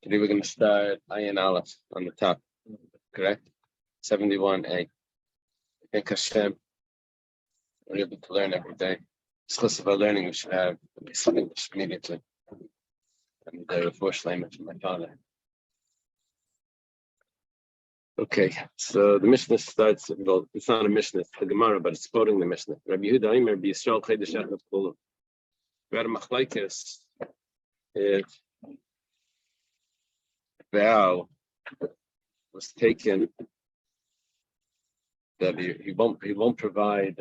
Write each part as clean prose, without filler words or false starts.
Today we're going to start Ayin Aleph on the top, correct? 71a. Thank Hashem, we're able to learn every day. Because of our learning, we should have some English immediately. And the first language of my father. Okay, so the Mishnah starts, well, it's not a Mishnah, it's the Gemara, but it's quoting the Mishnah. Rabbi Yehuda Aimer b'Yisrael Chedesh Echad Kulu. We had a machlokes if vow was taken that he won't provide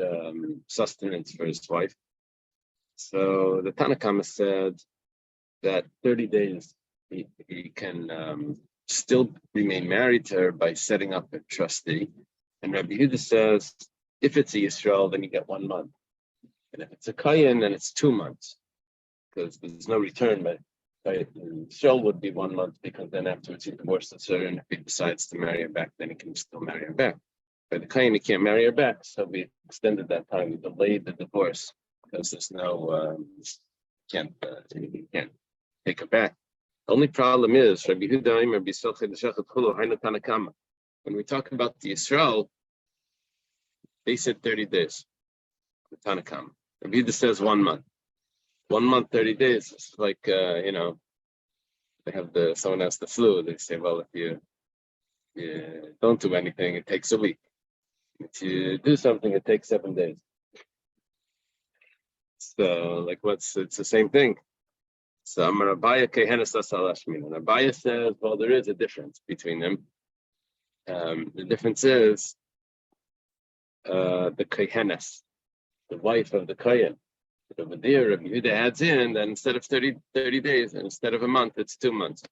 sustenance for his wife. So the Tanna Kama said that 30 days he can still remain married to her by setting up a trustee. And Rabbi Yehuda says if it's a Yisrael, then you get 1 month, and if it's a Kayan, then it's 2 months, because there's no return. But Yisrael would be 1 month, because then afterwards he divorces her, and if he decides to marry her back, then he can still marry her back. But the Kayan, he can't marry her back, so we extended that time. We delayed the divorce because there's no he can't take her back. The only problem is when we talk about the Yisrael, they said 30 days. The Tanna Kama. Rabbi Yehuda says 1 month. 1 month, 30 days. It's like they have someone has the flu. They say, well, if you don't do anything, it takes a week. If you do something, it takes 7 days. So, it's the same thing. So, Amar Abaya Kehenes Asalashmin. And Abaya says, well, there is a difference between them. The difference is the Kehenes, the wife of the Kayan. Over there, Rabbi Yehuda adds in that instead of 30 days, and instead of a month, it's 2 months.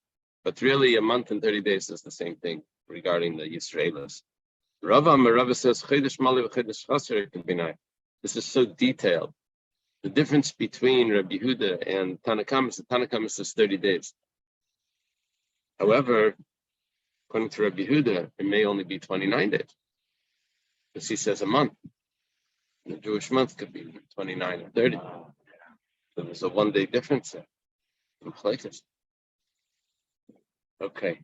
But really, a month and 30 days is the same thing regarding the Yisraelis. Rava says, Chedesh Mali v'Chedesh Chaser can be nice. This is so detailed. The difference between Rabbi Yehuda and Tanna Kama is the Tanna Kama says 30 days. However, according to Rabbi Yehuda, it may only be 29 days, because he says a month. The Jewish month could be 29 or 30. So there's a 1 day difference there. Okay.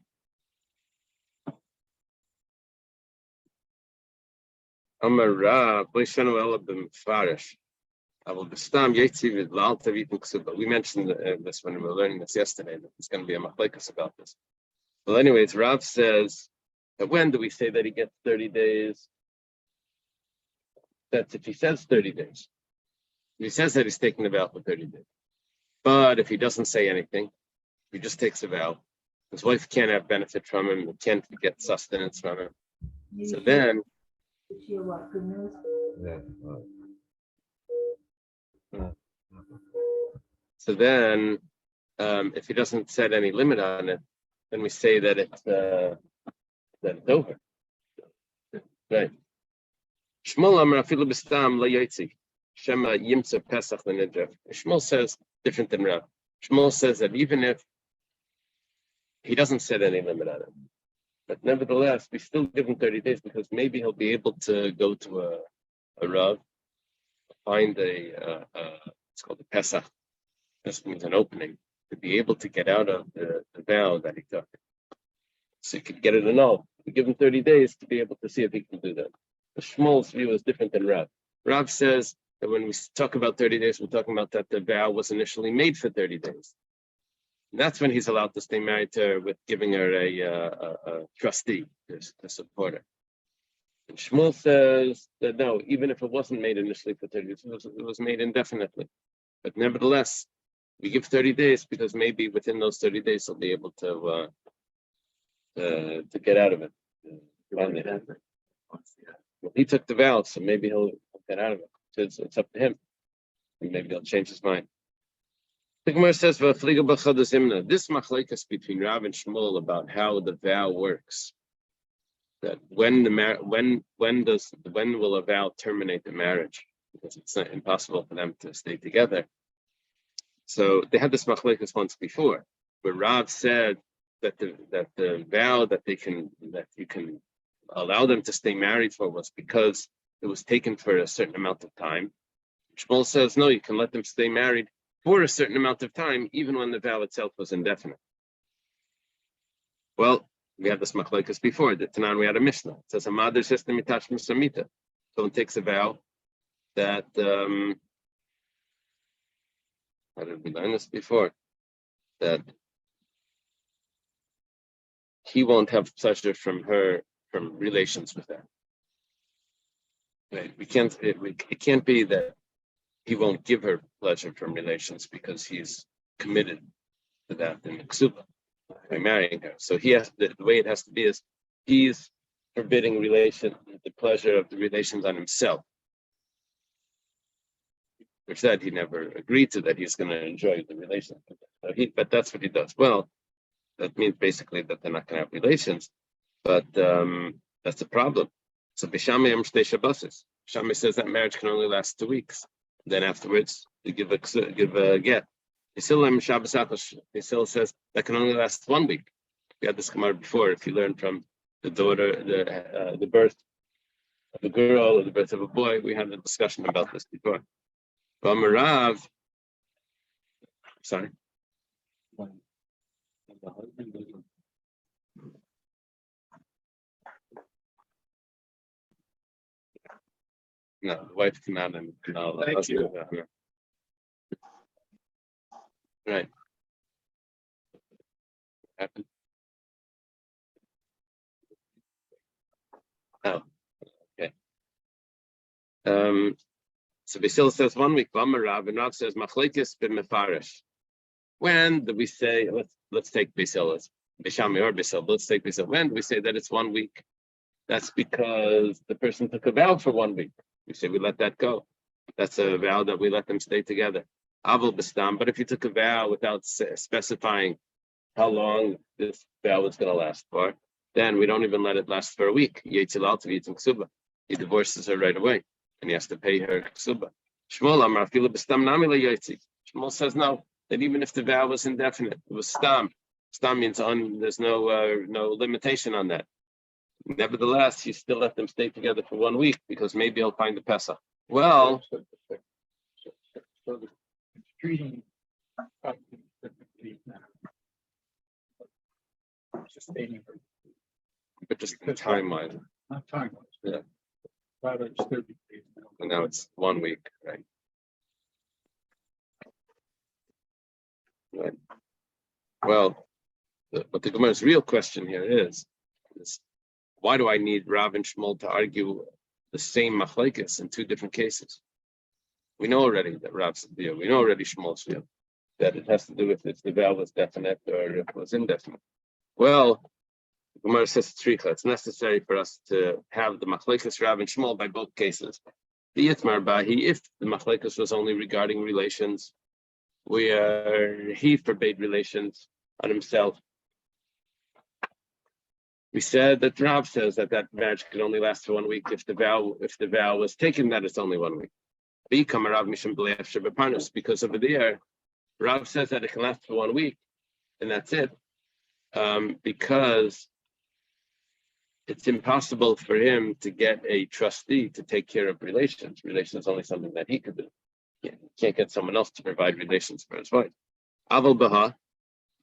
Amar Rav, we mentioned this when we were learning this yesterday, that there's going to be a machlokes about this. Well, anyways, Rav says that when do we say that he gets 30 days? That's if he says 30 days. If he says that he's taking a vow for 30 days. But if he doesn't say anything, he just takes a vow. His wife can't have benefit from him, can't get sustenance from him. So then, if he doesn't set any limit on it, then we say that it's over. Right. Shmuel says different than Rav. Shmuel says that even if he doesn't set any limit on it, but nevertheless, we still give him 30 days, because maybe he'll be able to go to a Rav, find it's called the Pesach. This means an opening, to be able to get out of the vow that he took. So he could get it annulled. We give him 30 days to be able to see if he can do that. The Shmuel's view is different than Rav. Rav says that when we talk about 30 days, we're talking about that the vow was initially made for 30 days. And that's when he's allowed to stay married to her, with giving her a trustee to support her. And Shmuel says that no, even if it wasn't made initially for 30 days, it was made indefinitely. But nevertheless, we give 30 days because maybe within those 30 days he'll be able to get out of it. Well, he took the vow, so maybe he'll get out of it. So it's up to him. And maybe he'll change his mind. The Gemara says, this machlokes between Rav and Shmuel about how the vow works. That when will a vow terminate the marriage? Because it's not impossible for them to stay together. So they had this machlokes once before, where Rav said that the vow that you can allow them to stay married for was because it was taken for a certain amount of time. Shmuel says, no, you can let them stay married for a certain amount of time, even when the vow itself was indefinite. Well, we had this machlokes before. The Tanan we had a Mishnah. It says a mother system mitash misamita. Someone takes a vow that how did we learn this before? That he won't have pleasure from relations with her. Right? It can't be that he won't give her pleasure from relations because he's committed to that in the ksuba by marrying her. So he has the way it has to be is he's forbidding the pleasure of the relations on himself. Which said he never agreed to that he's going to enjoy the relations. But that's what he does. Well, that means basically that they're not going to have relations, but that's a problem. So Bishami Shtei Shabbosis. Shami says that marriage can only last 2 weeks. Then afterwards, they give a get. Isil says that can only last 1 week. We had this Gemara before. If you learn from the daughter, the birth of a girl or the birth of a boy, we had a discussion about this before. Bamarav, sorry. No, the wife cannot and cannot. Thank you. Right. Happened. Oh, okay. So Basil says 1 week. Bamarav and Rav says machlekes b'mefarish. When do we say let's take Basil, Bishami or Basil? Let's take Basil. When do we say that it's 1 week? That's because the person took a vow for 1 week. We say we let that go. That's a vow that we let them stay together. Avol b'stam. But if you took a vow without specifying how long this vow was going to last for, then we don't even let it last for a week. He divorces her right away, and he has to pay her ksuba. Shmuel says no. That even if the vow was indefinite, it was stam. Stam means there's no limitation on that. Nevertheless, he still let them stay together for 1 week because maybe he'll find the Pesach. Well, treating sustaining her, but just the timeline. not time-wise. Yeah. Rather, it's 30 days now. And now it's 1 week, right? Right. Well, but the Gemara's real question here is why do I need Rav and Shmuel to argue the same machlekes in 2 different cases? We know already that Rav's view. We know already Shmuel's view that it has to do with if the vow was definite or if it was indefinite. Well, the Gemara says it's necessary for us to have the machlekes Rav and Shmuel by both cases. The Yitmar Bahi, if the machlekes was only regarding relations, he forbade relations on himself. We said that Rav says that marriage could only last for 1 week if the vow was taken that it's only 1 week. Because over there, Rav says that it can last for 1 week, and that's it. Because it's impossible for him to get a trustee to take care of relations. Relations is only something that he could do. He can't get someone else to provide relations for his wife. Aval Baha,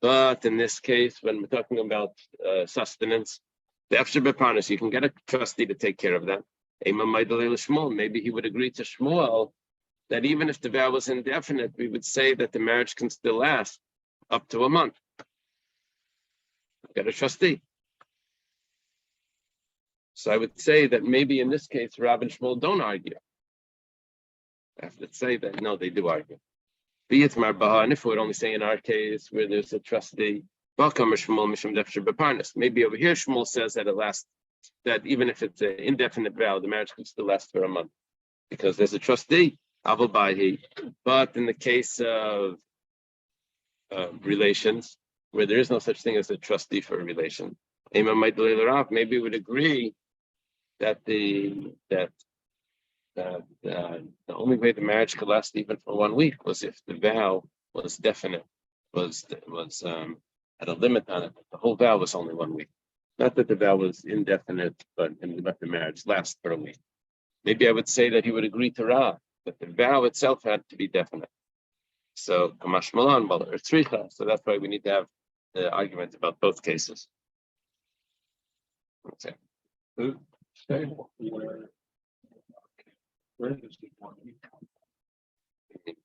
but in this case, when we're talking about sustenance, the Efshar Beparnas, you can get a trustee to take care of that. Maybe he would agree to Shmuel that even if the vow was indefinite, we would say that the marriage can still last up to a month. Get a trustee. So I would say that maybe in this case, Rav and Shmuel don't argue. I have to say that no, they do argue. And if we would only say in our case where there's a trustee, maybe over here Shmuel says that it lasts, that even if it's an indefinite vow, the marriage can still last for a month because there's a trustee. But in the case of relations, where there is no such thing as a trustee for a relation, maybe we would agree that the only way the marriage could last even for 1 week was if the vow was definite, was had a limit on it. The whole vow was only 1 week. Not that the vow was indefinite, but and we let the marriage last for a week. Maybe I would say that he would agree to Ra, that the vow itself had to be definite. So Kamash Malan, or Tzricha. So that's why we need to have the argument about both cases. Okay. Stable. Where does the one come?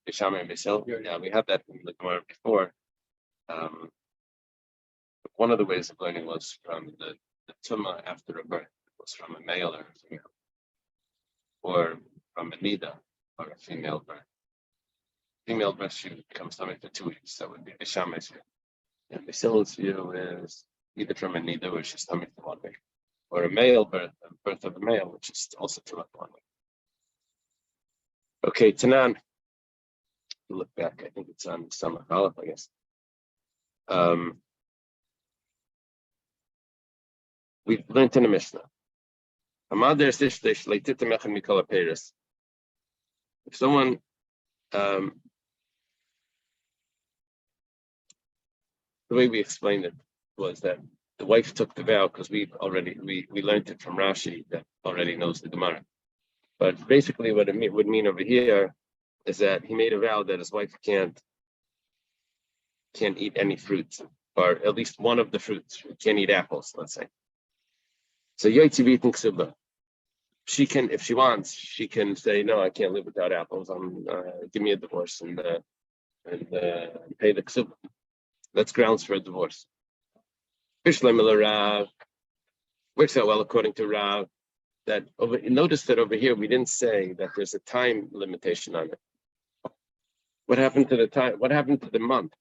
Bishama and Bishel. Yeah. Yeah, we had that in the Gemara before. One of the ways of learning was from the Tumah after a birth. It was from a male or a female, or from a Nida or a female birth. Female birth, she becomes stomach for 2 weeks. That would be Bishama's view. And Bishil's view is either from a Nida, which is stomach for 1 week, or a male birth, a birth of a male, which is also stomach for 1 week. Okay, Tanan. Look back, I think it's on Samach Aleph, I guess. We've learned in the Mishnah. If someone the way we explained it was that the wife took the vow because we learned it from Rashi that already knows the Gemara. But basically what it would mean over here is that he made a vow that his wife can't eat any fruits, or at least one of the fruits. She can't eat apples, let's say. So Yotzivit and Ksuba. She can, if she wants, she can say, no, I can't live without apples. Give me a divorce and pay the Ksuba. That's grounds for a divorce. Rav works out well according to Rav. Notice that over here we didn't say that there's a time limitation on it. What happened to the time? What happened to the month?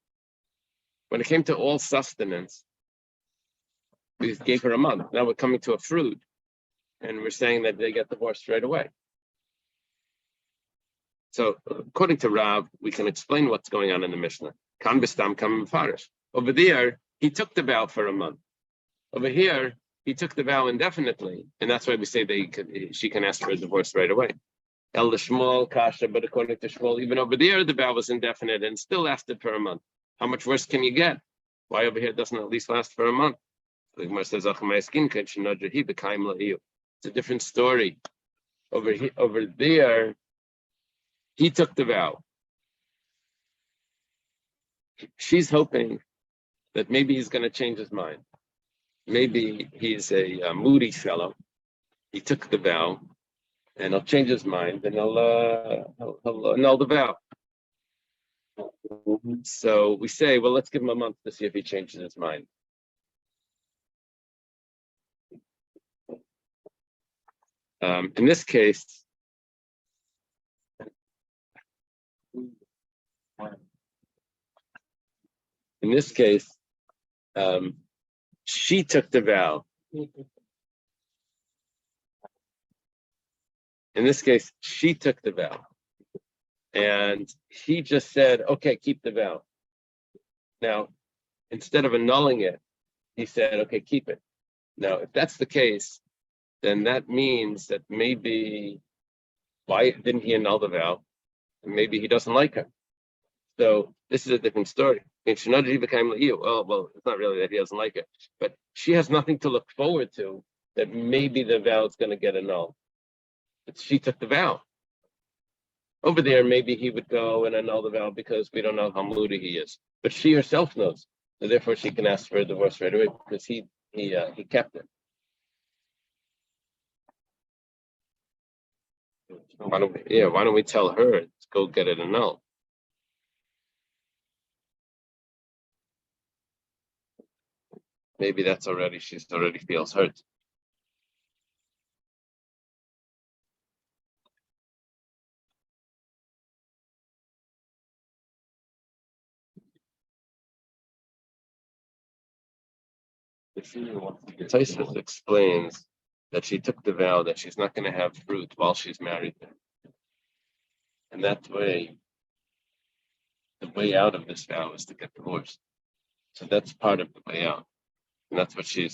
When it came to all sustenance, we gave her a month. Now we're coming to a fruit, and we're saying that they get divorced right away. So according to Rav, we can explain what's going on in the Mishnah. Kan b'stam kam mefarish. Over there, he took the vow for a month. Over here, he took the vow indefinitely, and that's why we say she can ask for a divorce right away. El Shmuel kasha, but according to Shmuel, even over there, the vow was indefinite and still lasted for a month. How much worse can you get? Why over here doesn't at least last for a month? The Gemara says, it's a different story. Over there, he took the vow. She's hoping that maybe he's going to change his mind. Maybe he's a moody fellow. He took the vow, and he'll change his mind, and he'll annul the vow. So we say, well, let's give him a month to see if he changes his mind. In this case, she took the vow. And he just said, okay, keep the vow. Now, instead of annulling it, he said, okay, keep it. Now, if that's the case, then that means that maybe, why didn't he annul the vow? Maybe he doesn't like her. So this is a different story. Well, it's not really that he doesn't like her, but she has nothing to look forward to that maybe the vow is going to get annulled. But she took the vow. Over there, maybe he would go and annul the vow because we don't know how moody he is. But she herself knows. So therefore, she can ask for a divorce right away because he kept it. Why don't we tell her to go get it annulled? Maybe she already feels hurt. Tosfos explains that she took the vow that she's not going to have fruit while she's married. And that way, the way out of this vow is to get divorced. So that's part of the way out. And that's what she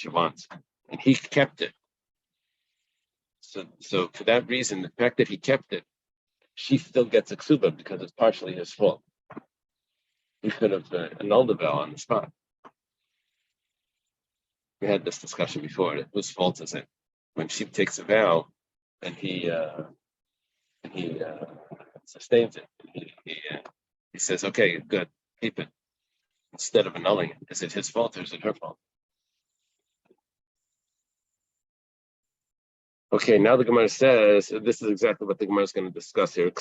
wants. And he kept it. So for that reason, the fact that he kept it, she still gets a ksuba because it's partially his fault. He could have annulled the vow on the spot. We had this discussion before. Whose fault is it? When she takes a vow and he sustains it, he says, okay, good, keep it. Instead of annulling it, is it his fault or is it her fault? Okay, now the Gemara says this is exactly what the Gemara is going to discuss here.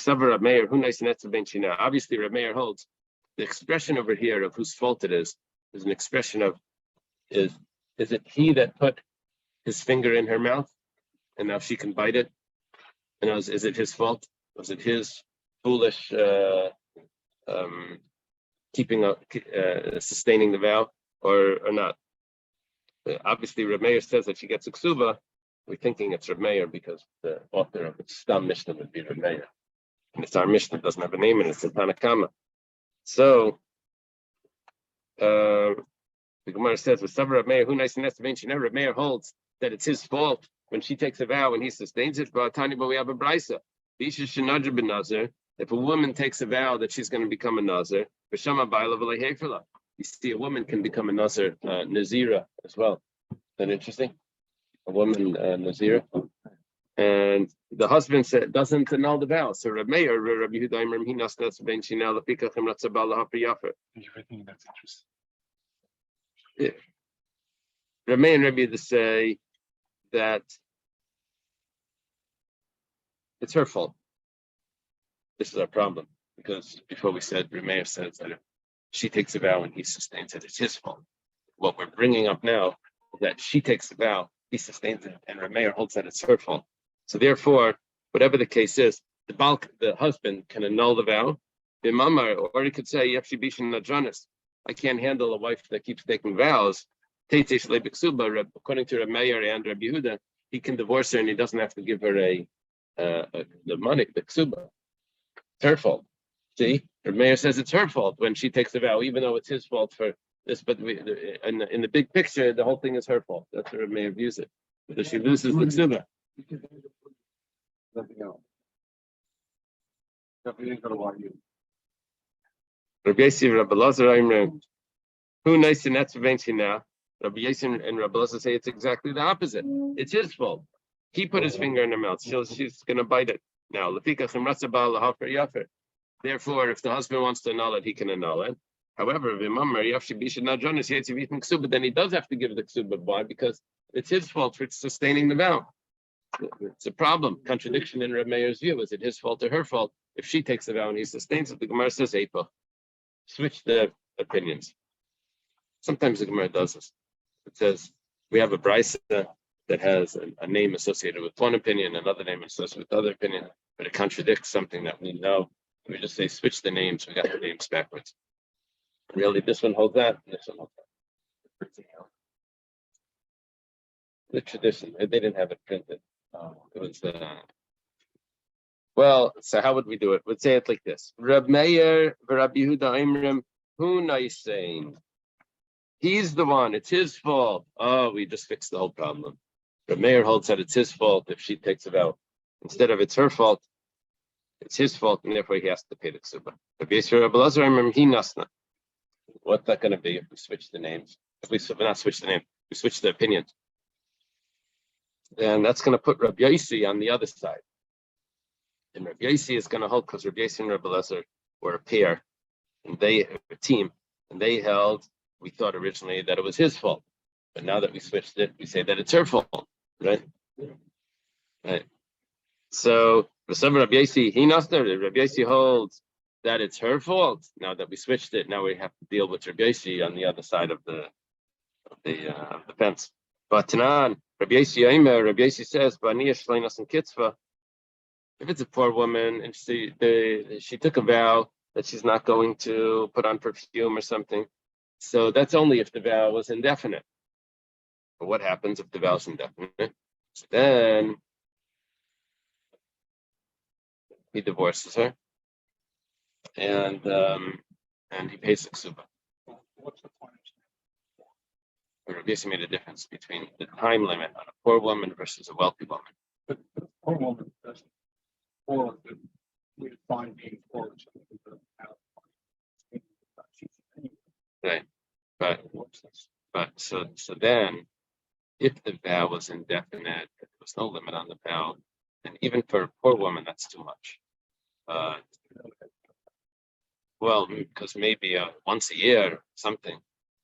Obviously, Reb Meir holds the expression over here of whose fault it is an expression of is it he that put his finger in her mouth and now she can bite it? And is it his fault? Was it his foolish keeping up, sustaining the vow, or not? Obviously, Reb Meir says that she gets a ksuba. We're thinking it's Reb Meir because the author of the Stam Mishnah would be Reb Meir. And it's our Mishnah, doesn't have a name, and it's a Tanakama. So, the Gemara says, with Reb Meir, who nice and Reb Meir holds that it's his fault when she takes a vow and he sustains it. But we have a brisa. If a woman takes a vow that she's going to become a nazir, you see, a woman can become a nazir, nazira as well. Isn't that interesting? A woman nazira, and the husband doesn't annul the vow. So Reb Meir, Rabbi Yehuda, he nasnas ben shinel lepikachim ratzabal lahaper yafer. Everything that's interesting. Yeah. Reb Meir and Rabbi Yehuda say that it's her fault. This is our problem, because before we said Reb Meir says that if she takes a vow and he sustains it, it's his fault. What we're bringing up now is that she takes a vow, he sustains it, and Reb Meir holds that it's her fault. So therefore, whatever the case is, the husband can annul the vow, or he could say, I can't handle a wife that keeps taking vows. According to Reb Meir and Reb Yehuda, he can divorce her and he doesn't have to give her the money, the ksuba. It's her fault. See, Reb Meir says it's her fault when she takes a vow, even though it's his fault for this. But in the big picture, the whole thing is her fault. That's how Reb Meir views it. Because she loses the ksuba. Nothing else. Nothing ain't gonna want you. Rabbi Yossi, Rabbi Lazar, who nice and that's now. Rabbi Yossi and Rabbi Lazar say it's exactly the opposite. It's his fault. He put his finger in her mouth. She's going to bite it. Now, therefore, if the husband wants to annul it, he can annul it. However, then he does have to give the ksuba. Why? Because it's his fault for sustaining the vow. It's a problem. Contradiction in Reb Meir's view. Is it his fault or her fault? If she takes the vow and he sustains it, the Gemara says, Eipa. Switch the opinions. Sometimes the Gemara does this. It says, we have a brisa that has a name associated with one opinion, another name associated with other opinion, but it contradicts something that we know. We just say, switch the names. We got the names backwards. Really, this one holds that, and this one holds that. The tradition, they didn't have it printed. It was well, so how would we do it? We'd say it like this: Reb Meir, Rabbi Yehuda Imrim, who nice saying? He's the one. It's his fault. Oh, we just fixed the whole problem. Reb Meir holds that it's his fault if she takes a vow. Instead of it's her fault, it's his fault, and therefore he has to pay the ksuba. Rabbi Yisrael, Rabbi Lazar Imrim, he nasna. What's that going to be if we switch the names? If we not switch the name, we switch the opinions. Then that's going to put Rabbi Yossi on the other side. And Rabbi Yossi is going to hold, because Rabbi Yossi and Rabbi Lazar were a pair, and they a team, and they held. We thought originally that it was his fault, but now that we switched it, we say that it's her fault, right? Right. So for some Rabbi Yossi, Rabbi Yossi holds that it's her fault. Now that we switched it, now we have to deal with Rabbi Yossi on the other side of the fence. But Tanan, Rabbi Yossi says, if it's a poor woman and she took a vow that she's not going to put on perfume or something, so that's only if the vow was indefinite. But what happens if the vow is indefinite? So then he divorces her, and he pays the ksuba. What's the point? Rabbi Yossi made a difference between the time limit on a poor woman versus a wealthy woman. But the poor woman doesn't. Or we find being poor. Right, but so then, if the vow was indefinite, if there was no limit on the vow, then even for a poor woman, that's too much. Well, because maybe once a year, something.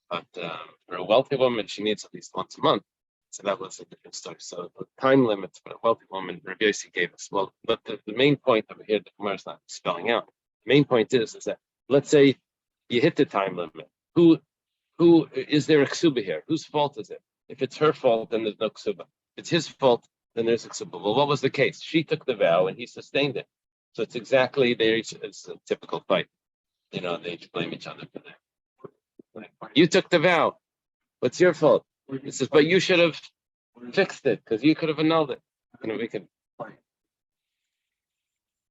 But for a wealthy woman, she needs at least once a month. So that was a different story. So the time limits for a wealthy woman, Rabbi Yossi gave us. Well, but the main point over here, the Gemara is not spelling out. The main point is that let's say you hit the time limit. Who is there a ksuba here? Whose fault is it? If it's her fault, then there's no ksuba. If it's his fault, then there's a ksuba. Well, what was the case? She took the vow and he sustained it. So it's exactly there. It's a typical fight. You know, they blame each other for that. You took the vow. What's your fault? He says, but you should have fixed it because you could have annulled it. You know, we could.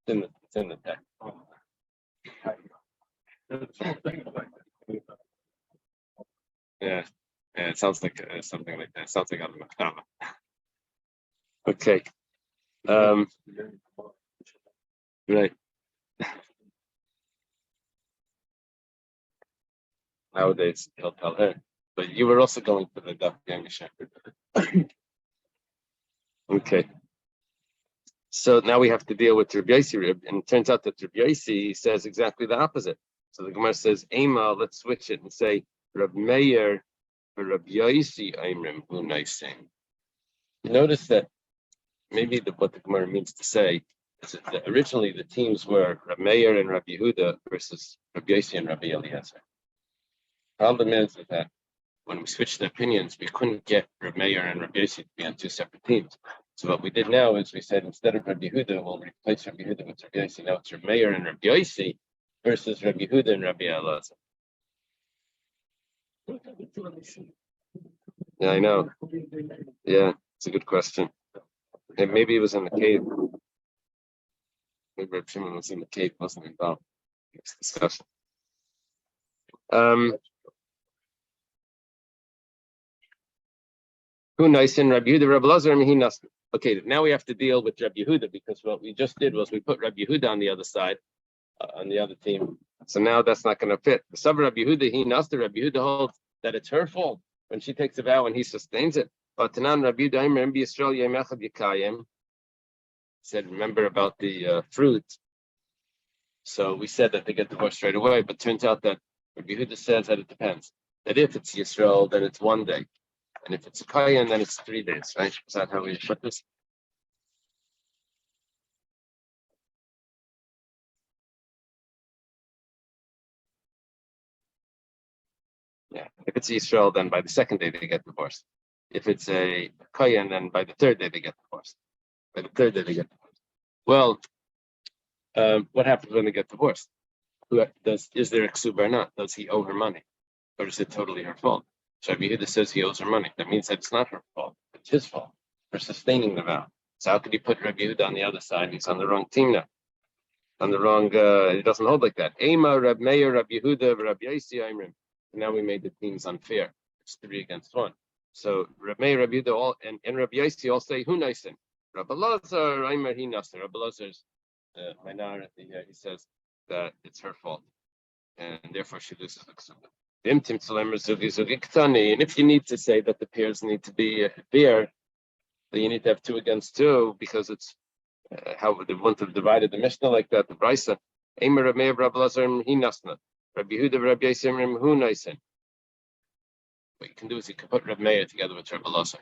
It's in the text. Yeah, it sounds like something like that. It sounds like on the Maktaba. Okay. Right. Nowadays, he'll tell her. But you were also going for the Daf Yomi Shepherd. Okay. So now we have to deal with Rabbi Yossi, and it turns out that Rabbi Yossi says exactly the opposite. So the Gemara says, Ema, let's switch it and say, Rab Meir for Rabbi Yossi Aimrim Unaisim. Notice that maybe what the Gemara means to say is that originally the teams were Rab Meir and Rabbi Yehuda versus Rabbi Yossi and Rabbi Eliezer. Problem is that when we switched the opinions, we couldn't get Rab Meir and Rabbi Yossi to be on two separate teams. So what we did now is we said instead of Rabbi Yehuda, we'll replace Rabbi Yehuda with Rabbi Yossi. Now it's Rab Meir and Rabbi Yossi versus Rabbi Yehuda and Rabbi Elazar. Yeah, I know. Yeah, it's a good question. And maybe it was in the cave. Maybe Rabbi Shimon was in the cave, wasn't involved in this discussion. Who nice in Rabbi Yehuda, Rabbi Elazar, and he nasty. Okay, now we have to deal with Rabbi Yehuda because what we just did was we put Rabbi Yehuda on the other side, on the other team. So now that's not going to fit. The sub Rabbi Yehuda, he nasty. Rabbi Yehuda holds that it's her fault when she takes a vow and he sustains it. But Tanan Rabbi Yehuda, Rabbi Yisrael Yemechad Yekayim said, remember about the fruit. So we said that they get divorced right away, but turns out that Rabbi Yehuda says that it depends. That if it's Yisrael, then it's 1 day. And if it's a Kayan, then it's 3 days, right? Is that how we put this? Yeah. If it's Israel, then by the 2nd day they get divorced. If it's a Kayan, then by the 3rd day they get divorced. By the 3rd day they get divorced. Well, what happens when they get divorced? Is there a ksuba or not? Does he owe her money? Or is it totally her fault? So Rabbi Yehuda says he owes her money. That means that it's not her fault. It's his fault for sustaining the vow. So how could he put Rabbi Yehuda on the other side? He's on the wrong team now. On the wrong, it doesn't hold like that. Ema, Rab Meir, Rabbi Yehuda, Rabbi Yossi, Aimrim. Now we made the teams unfair. It's 3 against 1. So Rab Meir, Rabbi Yehuda, and Rabbi Yossi all say, who naisen? Rabbi Elazar, Aimer, he nasen. Rabbi Elazar's minority here. He says that it's her fault. And therefore she loses the ksuba. And if you need to say that the pairs need to be fair, then you need to have 2 against 2 because it's how they want to divide the Mishnah like that. The Brisa, Eimer Rabbi Meir, Rabbi Elazar, he nasna. Rabbi Yehuda, Rabbi Yossi, who naisen. What you can do is you can put Rabbi Meir together with Rabbi Elazar.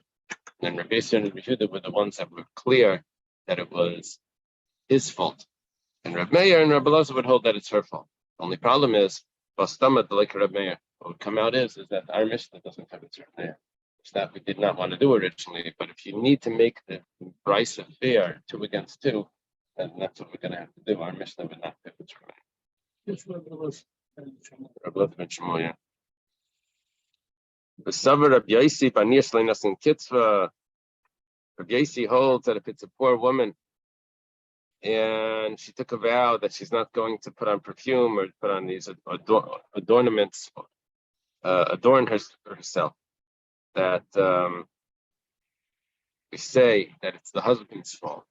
And Rabbi Yossi and Rabbi Yehuda were the ones that were clear that it was his fault. And Rabbi Meir and Rabbi Elazar would hold that it's her fault. The only problem is, Bastamad, like Rabbi Meir, what would come out is that our Mishnah doesn't have its Rabbi Meir. It's that we did not want to do originally, but if you need to make the price of fair 2 against 2, then that's what we're going to have to do. Our Mishnah would not fit its Rabbi Meir. Rabbi Elazar ben Shmuel, the Savar Rabbi Yossi, Banir Shleinas in Kitzvah. Rabbi Yossi holds that if it's a poor woman and she took a vow that she's not going to put on perfume or put on these adornments, adorn herself, that we say that it's the husband's fault,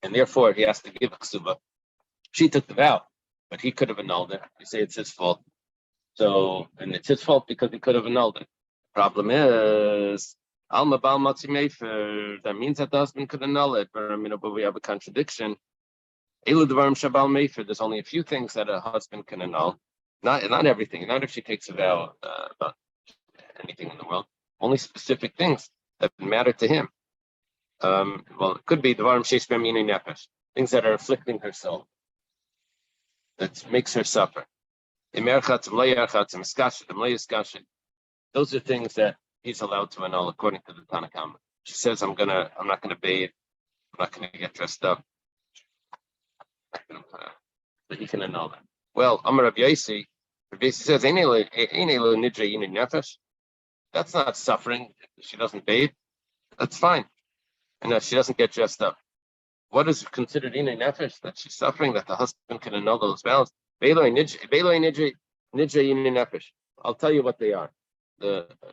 and therefore he has to give a ksuba. She took the vow, but he could have annulled it. We say it's his fault. So, and it's his fault because he could have annulled it. The problem is, Alma Bal Matzi Mefer, that means that the husband could annul it, but we have a contradiction. Elu Devarim Shabal Mefer, there's only a few things that a husband can annul. Not everything, not if she takes a vow about anything in the world. only specific things that matter to him. Well, it could be Dvarim Sheish B'Hem Yinei Nefesh, things that are afflicting her soul, that makes her suffer. Those are things that he's allowed to annul according to the Tanakh. She says, I'm not gonna bathe, I'm not gonna get dressed up. But he can annul that. Well, Amar Rav Yosi says, that's not suffering if she doesn't bathe. That's fine. And that she doesn't get dressed up. What is considered inay nefesh? That she's suffering, that the husband can annul those vows. I'll tell you what they are.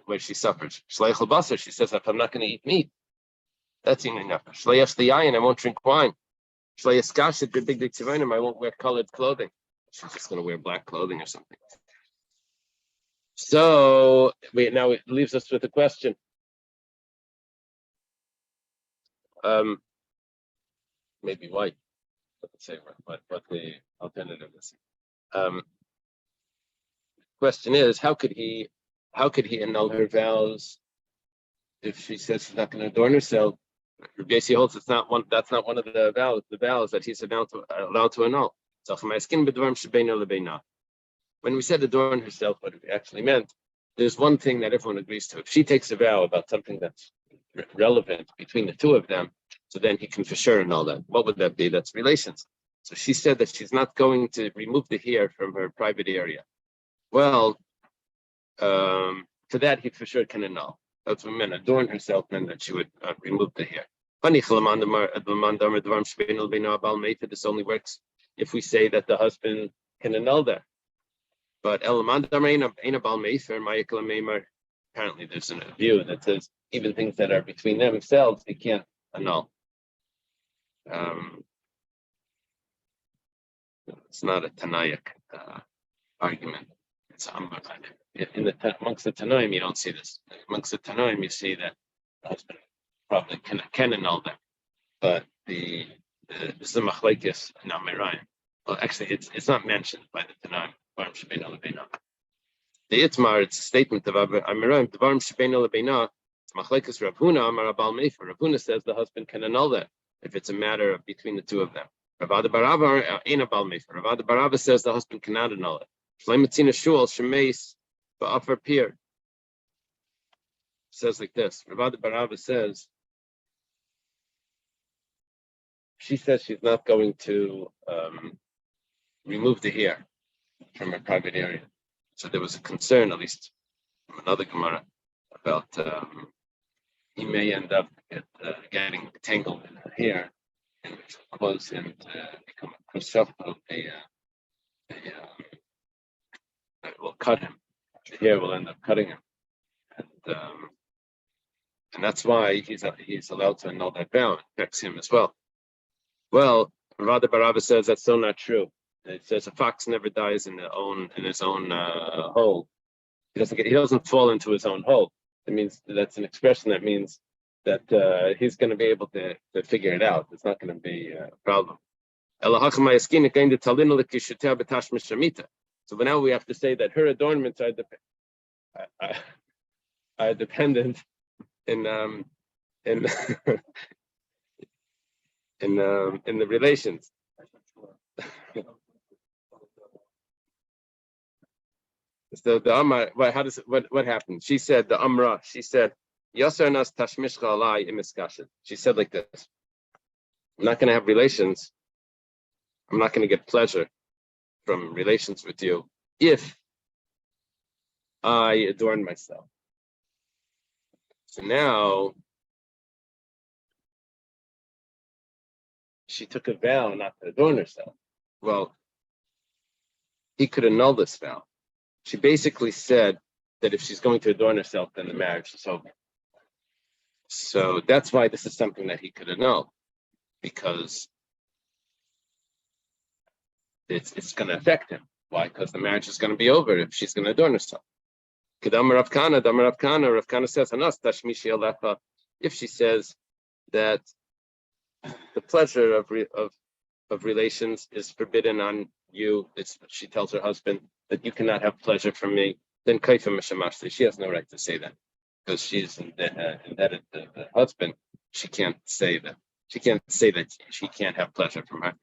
Where she suffers. She says, if I'm not going to eat meat, that's inay nefesh. I won't drink wine. I won't wear colored clothing. She's just going to wear black clothing or something. So now it leaves us with a question. Maybe white. Let's say what the alternative is. Question is, how could he annul her vows if she says she's not going to adorn herself? Basically holds that's not one of the vows that he's allowed to annul. When we said adorn herself, what it actually meant, there's one thing that everyone agrees to. If she takes a vow about something that's relevant between the two of them, so then he can for sure annul that. What would that be? That's relations. So she said that she's not going to remove the hair from her private area. Well, to that he for sure can annul. That's what meant. Adorn herself meant that she would remove the hair. This only works if we say that the husband can annul that. But apparently there's a view that says even things that are between themselves, they can't annul. It's not a Tanaic argument. It's amongst the Tanaim, you don't see this. Amongst the Tanaim, you see that the husband probably can annul them. But this is a machlekes in Amirayim. Well, actually, it's not mentioned by the Tanaim. The Itmar, it's a statement of Amirayim. Dvarim shebeina lebeina. It's machlekes Rav Huna Amar Abal Mefer. Rav Huna says the husband can annul that if it's a matter of between the two of them. Rav Barava ain't Abal Mefer. Rav Barava says the husband cannot annul it. Shleimatzina Shul Shemeis Ba'afar Pir says like this. Rav Barava says she says she's not going to remove the hair from her private area. So there was a concern, at least from another Gemara, about he may end up getting tangled in her hair and close and become a khrushchev, it will cut him. The hair will end up cutting him, and that's why he's allowed to annul that vow. It affects him as well. Well, Rav Barava says that's still not true. It says a fox never dies in his own hole. He doesn't fall into his own hole. It means that's an expression that means that he's going to be able to figure it out. It's not going to be a problem. So now we have to say that her adornments are dependent in in the relations. So the Amar, what happened? She said the Amra. She said Yasser nas tashmishcha alai imiskashin. She said like this: I'm not going to have relations. I'm not going to get pleasure from relations with you if I adorn myself. So now she took a vow not to adorn herself. Well, he could annul this vow. She basically said that if she's going to adorn herself, then the marriage is over. So that's why this is something that he could annul, because it's going to affect him. Why? Because the marriage is going to be over if she's going to adorn herself. Rav Kana says, if she says that the pleasure of relations is forbidden on you, she tells her husband that you cannot have pleasure from me, then she has no right to say that. because she's indebted to the husband. She can't say that. She can't say that she can't have pleasure from her.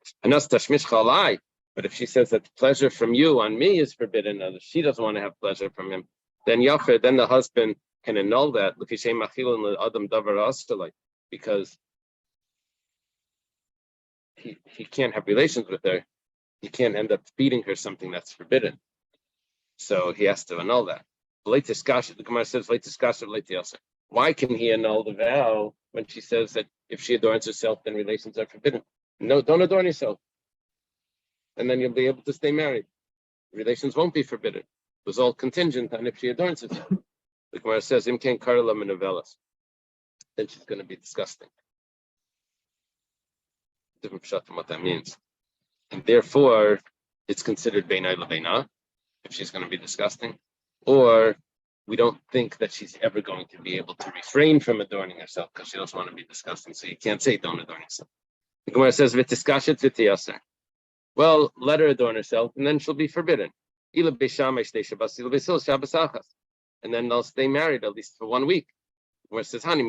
But if she says that pleasure from you on me is forbidden, or she doesn't want to have pleasure from him, then then the husband can annul that. Because he can't have relations with her. He can't end up feeding her something that's forbidden. So he has to annul that. The Gemara says, why can he annul the vow when she says that if she adorns herself, then relations are forbidden? No, don't adorn yourself. And then you'll be able to stay married. Relations won't be forbidden. It was all contingent on if she adorns herself. The Gemara says, Im ken karla menovelas. Then she's going to be disgusting. Different shot from what that means. And therefore, it's considered beinai lebeina, if she's going to be disgusting. Or we don't think that she's ever going to be able to refrain from adorning herself because she doesn't want to be disgusting. So you can't say don't adorn yourself. The Gemara says, v'tiskashet v'tiyasar. Well, let her adorn herself, and then she'll be forbidden. And then they'll stay married at least for 1 week. Where it says, when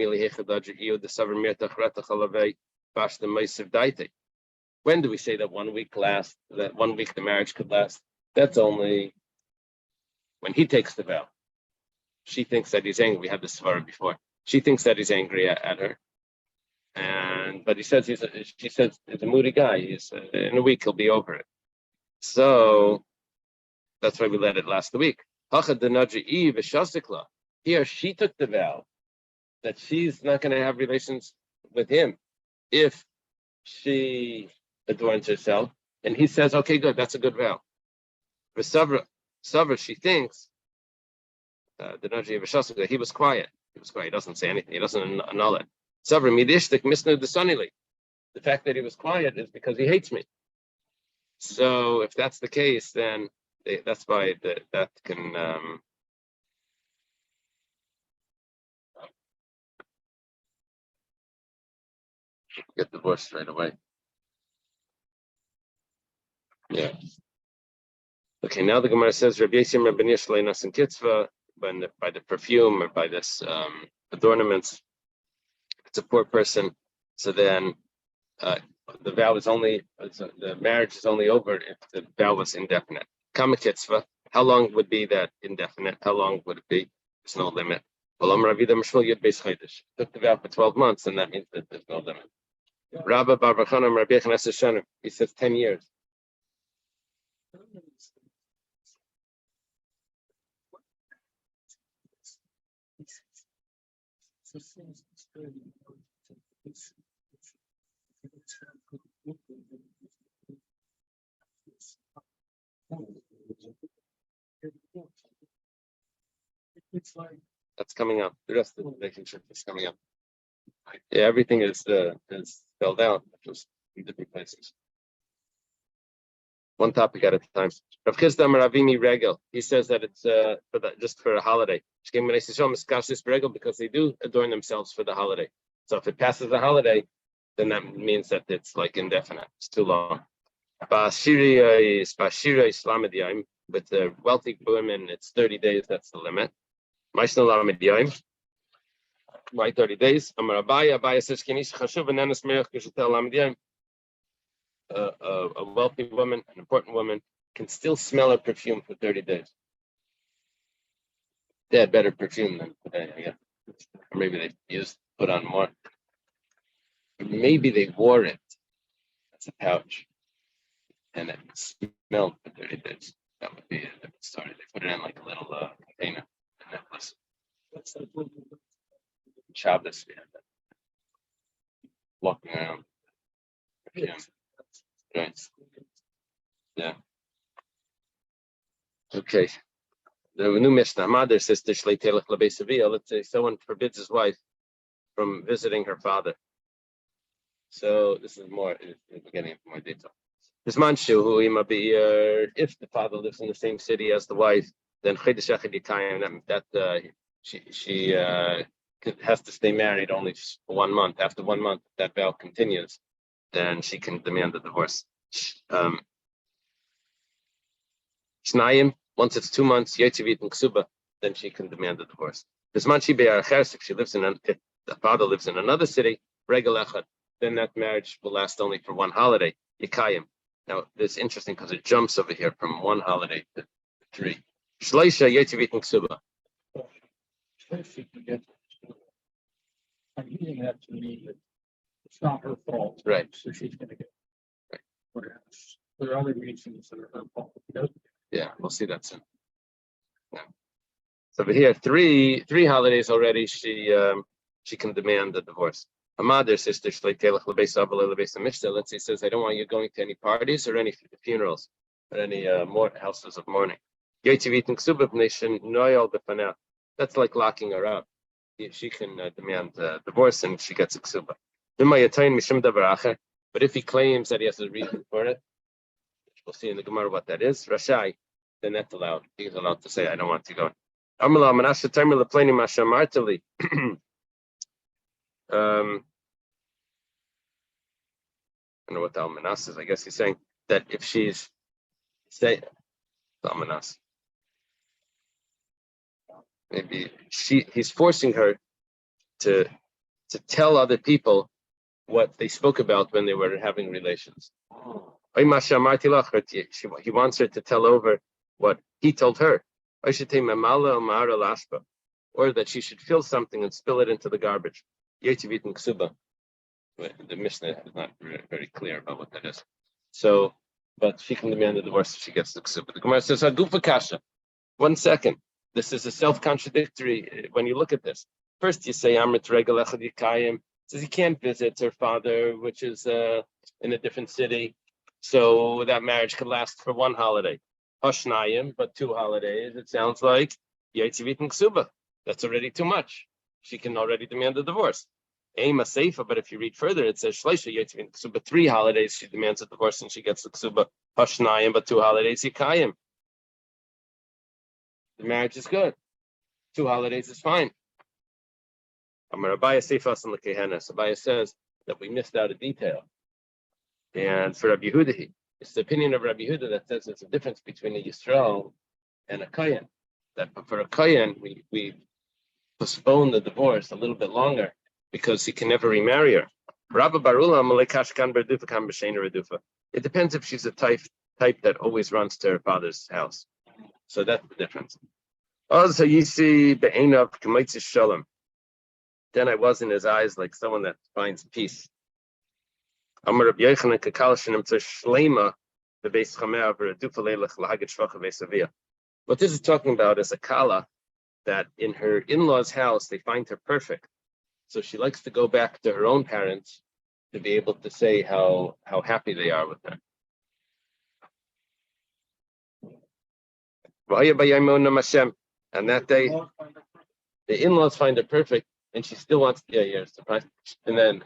do we say that 1 week lasts, that 1 week the marriage could last? That's only when he takes the vow. She thinks that he's angry. We had this svara before. She thinks that he's angry at her. But he says she says he's a moody guy. He's in a week he'll be over it. So that's why we let it last a week. Here she took the vow that she's not going to have relations with him if she adorns herself, and he says, "Okay, good, that's a good vow." For Savra, she thinks the Naji of Shasika, he was quiet. He was quiet. He doesn't say anything. He doesn't annul it. Savra midishtik misnu desonili. The fact that he was quiet is because he hates me. So if that's the case, then that's why that can get divorced straight away. Yeah. Okay, now the Gemara says Rabbi Yisrael ben Yishlei nasin kitzva by the perfume or by this adornments. It's a poor person, so then the vow is only the marriage is only over if the vow was indefinite. Kama kitzva, how long would be that indefinite? How long would it be? There's no limit. Took the vow for 12 months, and that means that there's no limit. Rabba Bar Chanam Rabbi Yochanan, he says 10 years. That's coming up. The rest of the relationship is coming up. Yeah, everything is spelled out, just in different places. One topic at a time. Rav Chisda Ravimi Regel. He says that it's just for a holiday. Because they do adorn themselves for the holiday. So if it passes the holiday, then that means that it's like indefinite. It's too long. With the wealthy women, it's 30 days. That's the limit. Why 30 days? Abaya says, a wealthy woman, an important woman, can still smell her perfume for 30 days. They had better perfume than today, I guess. Or maybe they put on more. Maybe they wore it as a pouch, and it smelled for 30 days. That would be a different story. They put it in like a little container, a necklace. Shabbos, we had that. Walking around. Yeah. Right. Yeah. Okay. The new Mishnah Mother says to let's say someone forbids his wife from visiting her father. So this is more, we're getting into more detail. If the father lives in the same city as the wife, then she has to stay married only for 1 month. After 1 month, that vow continues, then she can demand the divorce. Once it's 2 months, then she can demand the divorce. If she lives if the father lives in another city, then that marriage will last only for one holiday. Yikayim. Now, this is interesting because it jumps over here from one holiday to three. Shleisha yetivit ksuba. I'm using that to mean that it's not her fault. Right. So she's going to get. Right. Whereas there are other reasons that are her fault. Yeah, we'll see that soon. Yeah. So over here, three holidays already. She can demand a divorce. A mother, sister, let's say, says, I don't want you going to any parties or any funerals or any more houses of mourning. That's like locking her up. She can demand divorce and she gets a ksuba. But if he claims that he has a reason for it, we'll see in the Gemara what that is, Rashai, then that's allowed. He's allowed to say, I don't want to go. I don't know what the Almanas is. I guess he's saying that if she's the Almanas, maybe he's forcing her to tell other people what they spoke about when they were having relations. He wants her to tell over what he told her. Or that she should feel something and spill it into the garbage. The Mishnah is not very clear about what that is. So, but she can demand a divorce if she gets the ksuba. The Gemara says, Hagufa kasha. 1 second. This is a self-contradictory when you look at this. First, you say, Amrit regel echad yikayim. Says he can't visit her father, which is in a different city. So that marriage could last for one holiday. Hashnayim, but 2 holidays, it sounds like. Yaitzivit and ksuba. That's already too much. She can already demand a divorce. Aim a seifa, but if you read further, it says shleisha yetivin ksuba. 3 holidays she demands a divorce and she gets the ksuba. Hashnayim, but 2 holidays yikayim. The marriage is good. 2 holidays is fine. Amar Abaya seifas and lekehenes. Abaya says that we missed out a detail. And for Rabbi Yehuda, it's the opinion of Rabbi Yehuda that says there's a difference between a Yisrael and a Kayan. That for a Kayan, we postpone the divorce a little bit longer because he can never remarry her. It depends if she's a type that always runs to her father's house. So that's the difference. Also, you see be'einav k'maitzis shalom. Then I was in his eyes like someone that finds peace. Amar Rabbi Yochanan kakal shenimtza shleima bebeis chameh v'redufa leilach lahagid shvacha ve'savia. What this is talking about is a kala that in her in-laws' house they find her perfect. So she likes to go back to her own parents to be able to say how happy they are with her. And that day, the in-laws find her perfect, and she still wants. Yeah, you're surprised. And then,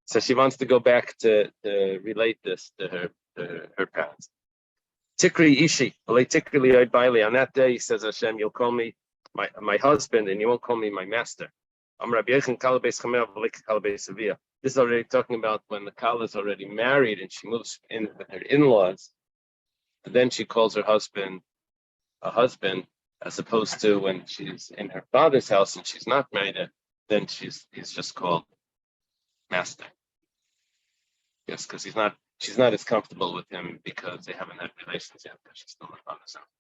so she wants to go back to relate this to her parents. Tikri ishi, tikri baili. On that day, he says, Hashem, you'll call me my husband, and you won't call me my master. This is already talking about when the Kala is already married and she moves in with her in-laws. But then she calls her husband a husband, as opposed to when she's in her father's house and she's not married. Then he's just called master. Yes, because she's not as comfortable with him because they haven't had relations yet. Because she's still in her father's house.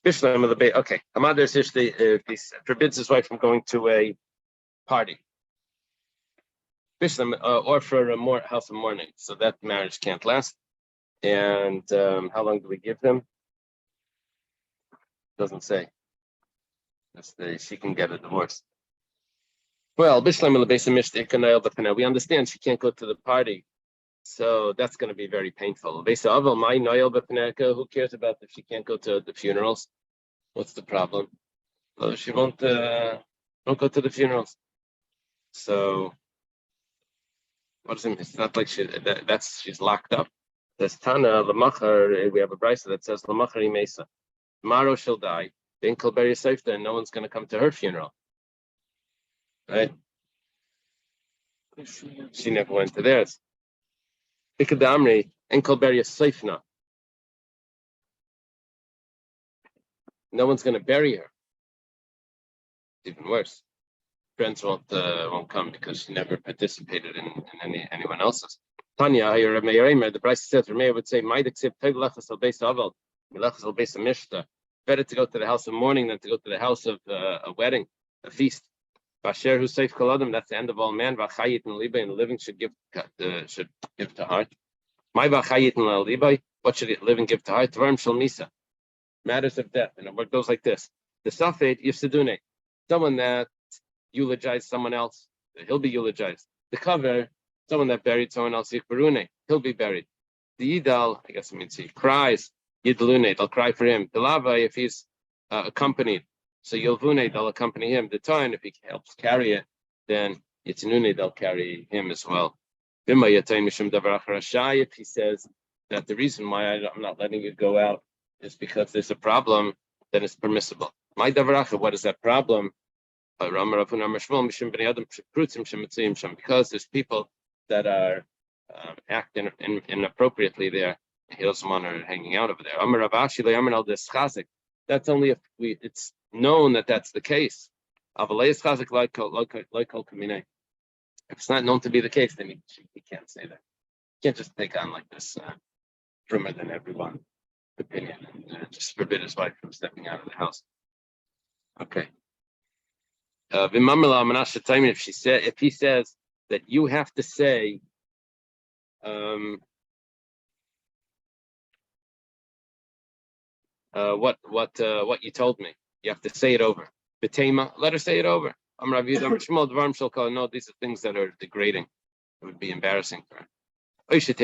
Okay, Hamadar Sishli forbids his wife from going to a party. Or for a house of mourning, so that marriage can't last. And how long do we give him? Doesn't say. She can get a divorce. Well, we understand she can't go to the party, so that's going to be very painful. Who cares about if she can't go to the funerals? What's the problem? Well, she won't go to the funerals. So what does it mean? It's not like she's locked up. There's Tana Lamachar. We have a brisa that says Lamachar Mesa. Tomorrow she'll die. Then Kolberia Seifta, and no one's going to come to her funeral. Right? She never went to theirs. Ikadamri and Kolberia Seifna. no one's going to bury her. It's even worse. Friends won't come because she never participated in anyone else's. Tanya, the Bryce says, Rameh would say, better to go to the house of mourning than to go to the house of a wedding, a feast. Basher who safe koladam, that's the end of all man. Vachayit and libay, and the living should give to heart. My vachayit and libay, what should the living give to heart? Tvarim shel misa, matters of death, and it goes like this: the safed yifsedune, someone that eulogized someone else, he'll be eulogized. The cover, someone that buried someone else, yikbarune, he'll be buried. The yidal, I guess it means he cries. Yidlune, they'll cry for him. The lava, if he's accompanied. So Yilvune, they'll accompany him. The time, if he helps carry it, then Yitzunune, they'll carry him as well. If he says that the reason why I'm not letting you go out is because there's a problem, then it's permissible. My davaracha, what is that problem? Because there's people that are acting inappropriately there. He doesn't want her hanging out over there. That's only if it's known that that's the case. If it's not known to be the case, then he can't say that. He can't just take on like this firmer than everyone opinion and just forbid his wife from stepping out of the house. Okay. If he says that you have to say what you told me. You have to say it over. Betema, let her say it over. No, these are things that are degrading. It would be embarrassing for her. She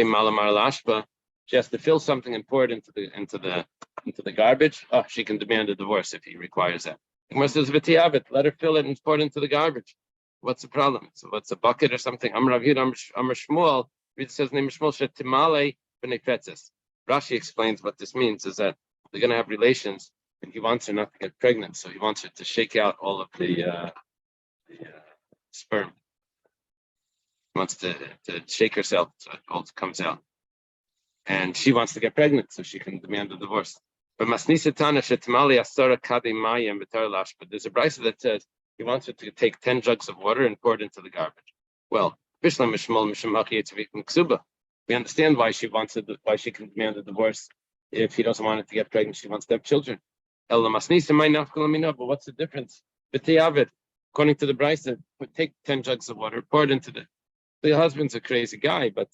has to fill something and pour it into the garbage. Oh, she can demand a divorce if he requires that. Gemara says, let her fill it and pour it into the garbage. What's the problem? So what's a bucket or something? Shmuel, it says Rashi explains what this means is that they're going to have relations, and he wants her not to get pregnant, so he wants her to shake out all of the sperm. He wants to shake herself so it all comes out. And she wants to get pregnant, so she can demand a divorce. But there's a brisa that says he wants her to take 10 jugs of water and pour it into the garbage. Well, we understand why she can demand a divorce. If he doesn't want her to get pregnant, she wants to have children. But what's the difference? According to the brisa, take 10 jugs of water, pour it into the husband's a crazy guy, but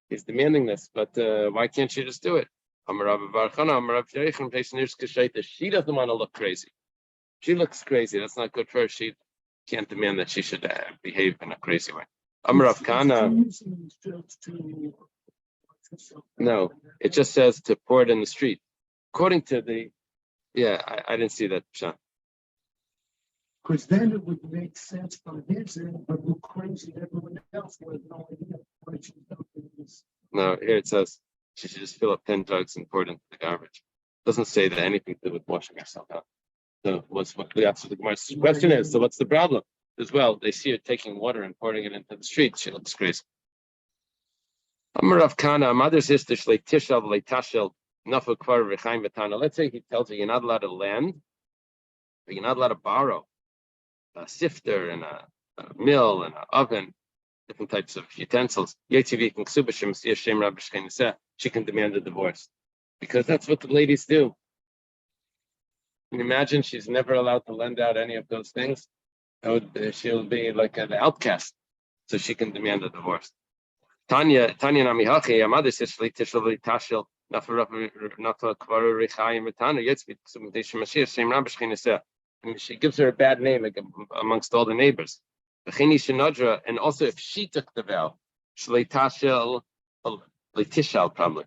he's demanding this. But why can't she just do it? She doesn't want to look crazy. She looks crazy. That's not good for her. She can't demand that she should behave in a crazy way. No, it just says to pour it in the street. According to I didn't see that, Sean. Because then it would make sense from his end, but look crazy to everyone else who has no idea what she's doing. No, here it says she should just fill up 10 jugs and pour it into the garbage. It doesn't say that anything to do with washing herself out. So what's the answer to the Gemara's question is, so what's the problem? As well, they see her taking water and pouring it into the street. She looks crazy. Let's say he tells her you're not allowed to lend, but you're not allowed to borrow a sifter and a mill and an oven, different types of utensils. She can demand a divorce because that's what the ladies do. Can you imagine she's never allowed to lend out any of those things? She'll be like an outcast, so she can demand a divorce. Tanya Namihachi, your mother says, and she gives her a bad name amongst all the neighbors. And also, if she took the vow, probably.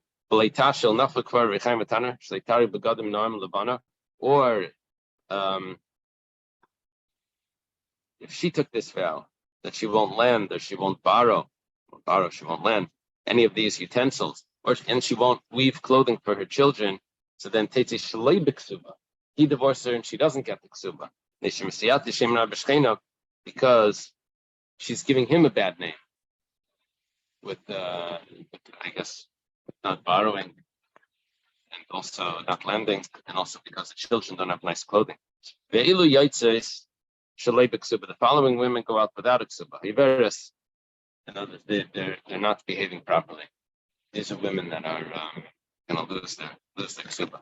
Or if she took this vow that she won't lend or she won't borrow, she won't lend any of these utensils, and she won't weave clothing for her children. So then Tetzi Shalei B'Ksuba. He divorced her and she doesn't get the Ksuba. Because she's giving him a bad name with I guess, not borrowing and also not lending, and also because the children don't have nice clothing. The following women go out without a ksuba. They're not behaving properly. These are women that are going to lose their ksuba.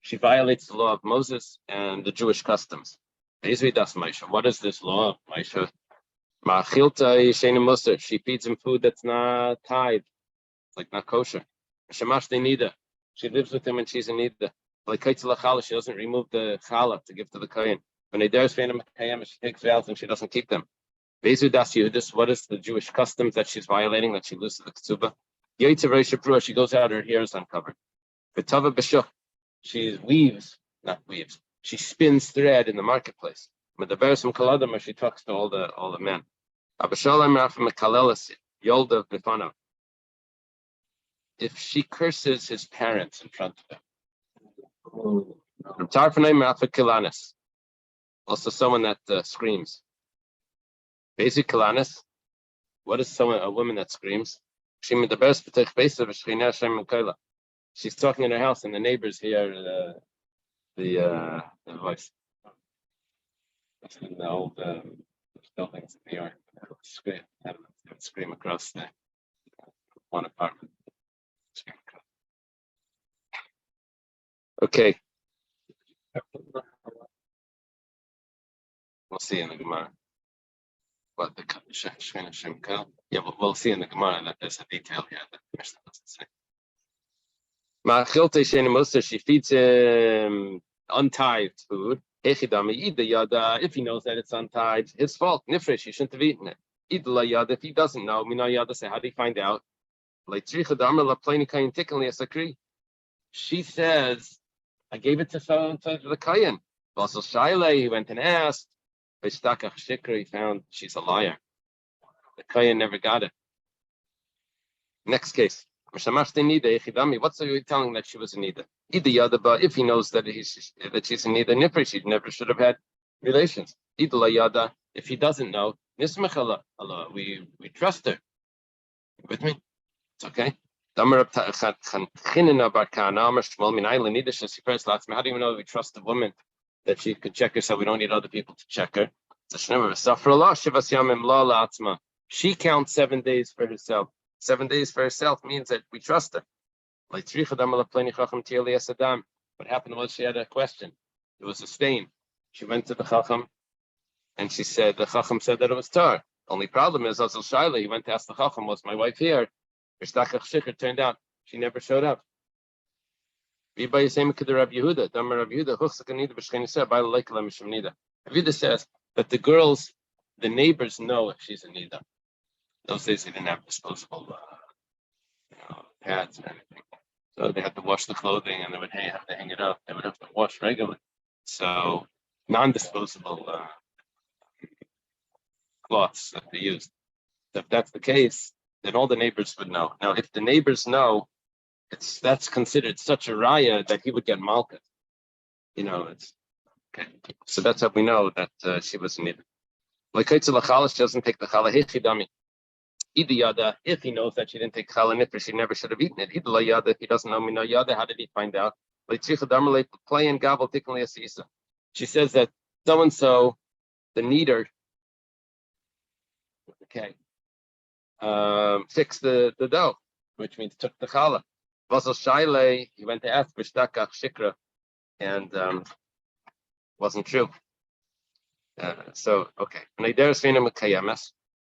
She violates the law of Moses and the Jewish customs. What is this law of Moshe? She feeds him food that's not tied, like not kosher. She lives with him and she's in nida. She doesn't remove the challah to give to the kohen. When she takes vows and she doesn't keep them. What is the Jewish customs that she's violating, that she loses the ketubah? She goes out, her hair is uncovered. She she spins thread in the marketplace. She talks to all the men. If she curses his parents in front of him. Also someone that screams. Basic kilanis. What is a woman that screams? She's talking in her house and the neighbors hear the voice. That's in the old buildings in New York. They would scream across the one apartment. Okay. We'll see in the Gemara. What the yeah, we'll see in the Gemara that there's a detail here that the Mishnah doesn't say. She feeds him untied food. If he knows that it's untied, his fault. Nifresh, he shouldn't have eaten it. If he doesn't know, say, how do you find out? She says, I gave it to the Kayan. He went and asked. He found she's a liar. The Kayan never got it. Next case. What's the telling that she was in nida? If he knows that she's in nida, she never should have had relations. If he doesn't know, we trust her. You with me? It's okay. How do you know we trust the woman that she could check herself? We don't need other people to check her. She counts 7 days for herself. 7 days for herself means that we trust her. What happened was she had a question. It was a stain. She went to the Chacham and she said, the Chacham said that it was tar. Only problem is, Azal Shaila, he went to ask the Chacham, was my wife here? It turned out she never showed up. Yehuda says that the neighbors know if she's in nida. Those days they didn't have disposable pads or anything. So they had to wash the clothing and they would have to hang it up. They would have to wash regularly. So non-disposable cloths that they used. So if that's the case, then all the neighbors would know. Now, if the neighbors know, that's considered such a raya that he would get malchut. It's okay. So that's how we know that she was in nida. Like she doesn't take the challah. If he knows that she didn't take challah nifra, she never should have eaten it. If he doesn't know me yada, how did he find out? She says that so and so, the kneader, okay, fixed the dough, which means took the challah. He went to ask for shikra, and wasn't true. So okay,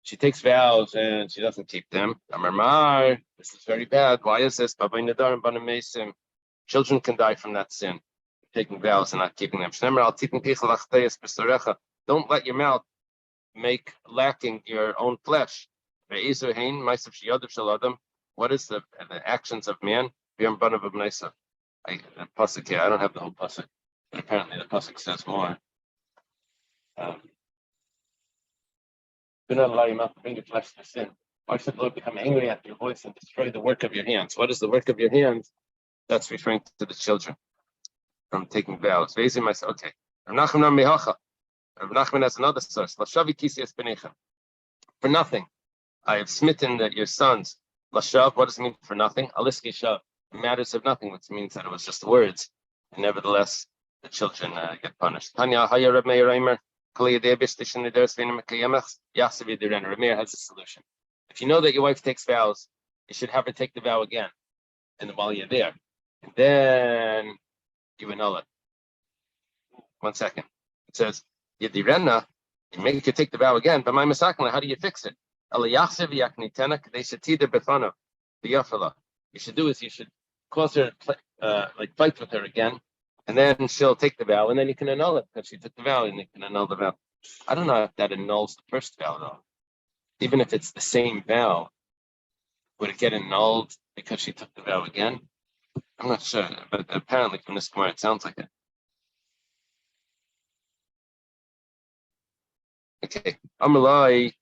she takes vows and she doesn't keep them. This is very bad. Why is this? Children can die from that sin, taking vows and not keeping them. Don't let your mouth make lacking your own flesh. What is the actions of man? The pasuk here, I don't have the whole pasuk, but apparently the pasuk says more. Do not allow your mouth to bring your flesh to sin. Why should the Lord become angry at your voice and destroy the work of your hands? What is the work of your hands? That's referring to the children from taking vows. Okay. Rav Nachman has another source. For nothing, I have smitten that your sons. Lashav, what does it mean for nothing? Aliski shav. matters of nothing, which means that it was just words. And nevertheless, the children get punished. Tanya Haya Reb Meir Eimer, Kali Debish Tishin Nederes Vina Mekayemach, Yasavi Diren. Reb Meir has a solution. If you know that your wife takes vows, you should have her take the vow again, and while you're there, and then you annul it. 1 second. It says Yedirena, you make her take the vow again, but my misakna, how do you fix it? You should do is you should cause her like fight with her again, and then she'll take the vow, and then you can annul it because she took the vow, and you can annul the vow. I don't know if that annuls the first vow though. Even if it's the same vow, would it get annulled because she took the vow again? I'm not sure, but apparently from this Gemara it sounds like it. Okay, Amalai,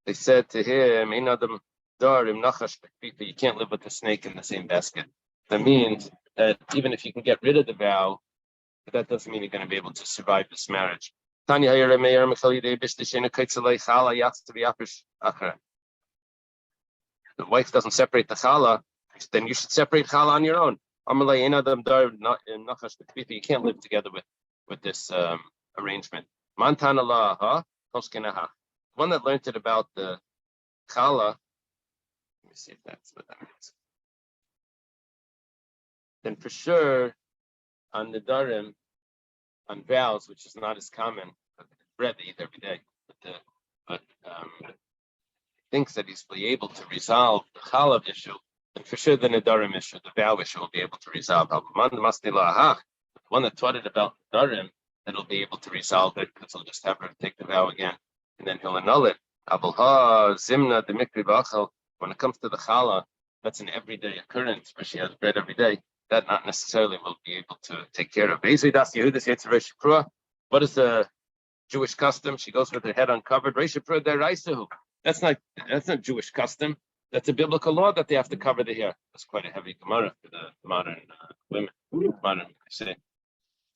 they said to him, you can't live with the snake in the same basket. That means that even if you can get rid of the vow, but that doesn't mean you're going to be able to survive this marriage. The wife doesn't separate the challah, then you should separate challah on your own. You can't live together with this arrangement. Montana law, one that learned it about the challah. Let me see if that's what that means. Then for sure, on the darim, on vows, which is not as common, but bread they eat every day, but thinks that he's be able to resolve the challah issue, and for sure the nedarim issue, the vow issue, will be able to resolve. The one that taught it about the darim, that'll be able to resolve it because he'll just have her take the vow again, and then he'll annul it. Zimna the mikri b'achal. When it comes to the challah, that's an everyday occurrence where she has bread every day. That not necessarily will be able to take care of. What is the Jewish custom? She goes with her head uncovered. That's not Jewish custom. That's a biblical law that they have to cover the hair. That's quite a heavy Gemara for the modern women. Modern, I say. It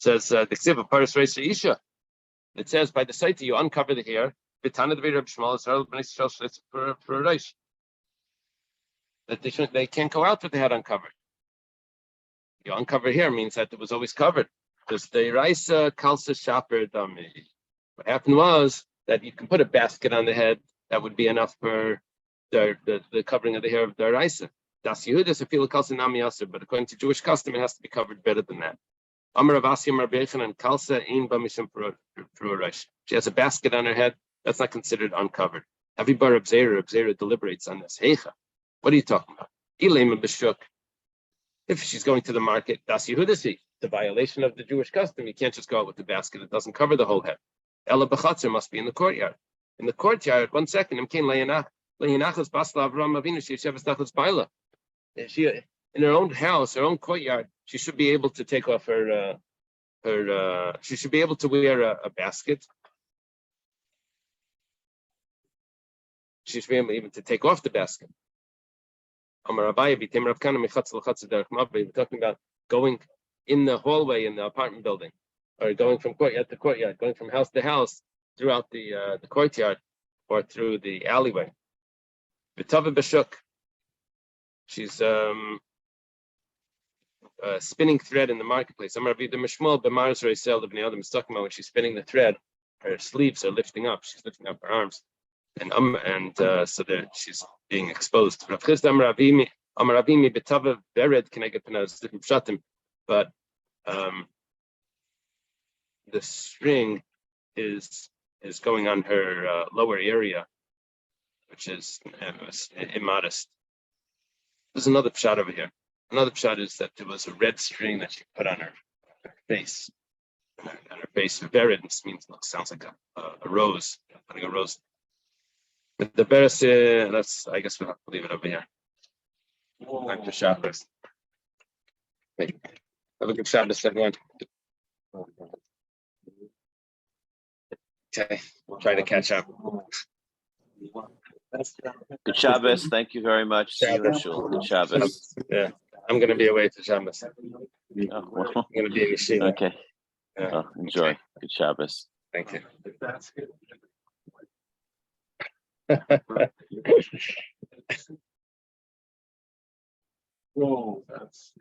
says the Ksiva Paris Reisa Isha. It says by the site you uncover the hair. That they can't go out with the head uncovered. You uncover hair means that it was always covered. Because the Raisa Kalsa Shaper Dami. What happened was that you can put a basket on the head that would be enough for the covering of the hair of the Raisa. Das Yehudas a feel Kalsa Nami Yasser, but according to Jewish custom, it has to be covered better than that. Amar Avasi Amar Beichan and Kalsa Ein Bamishim Pruarish. She has a basket on her head, that's not considered uncovered. Every bar Abzera deliberates on this. Heicha, what are you talking about? Ilema B'Shuk. If she's going to the market, Das Yehudasi, the violation of the Jewish custom, you can't just go out with the basket, it doesn't cover the whole head. Ela B'Chatzer must be in the courtyard. In the courtyard, 1 second, Imkain Leyanachas Basla Avram Avinu, she Sheves Tachas Baila. She in her own house, her own courtyard, she should be able to take off her she should be able to wear a basket. She should be able even to take off the basket. We're talking about going in the hallway in the apartment building, or going from courtyard to courtyard, going from house to house throughout the courtyard or through the alleyway. V'tava b'shuk. She's spinning thread in the marketplace. When she's spinning the thread, her sleeves are lifting up. She's lifting up her arms, and so that she's being exposed. But the string is going on her lower area, which is immodest. There's another pshat over here. Another pshat is that there was a red string that she put on her face. On her face, vered means sounds like a rose, putting a rose. But the beres, I guess we'll have to leave it over here. Back to Shabbos. Have a good Shabbos, everyone. Okay, we'll try to catch up. Good Shabbos. Thank you very much. See you in Shul. Good Shabbos. Yeah, I'm going to be away for Shabbos. Oh, well, I'm going to be in Yeshiva. okay. Yeah. Oh, enjoy. Okay. Good Shabbos. Thank you. Whoa, that's.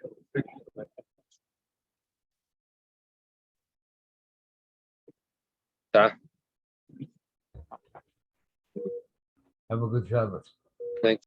Ta. Have a good Shabbos. Thanks.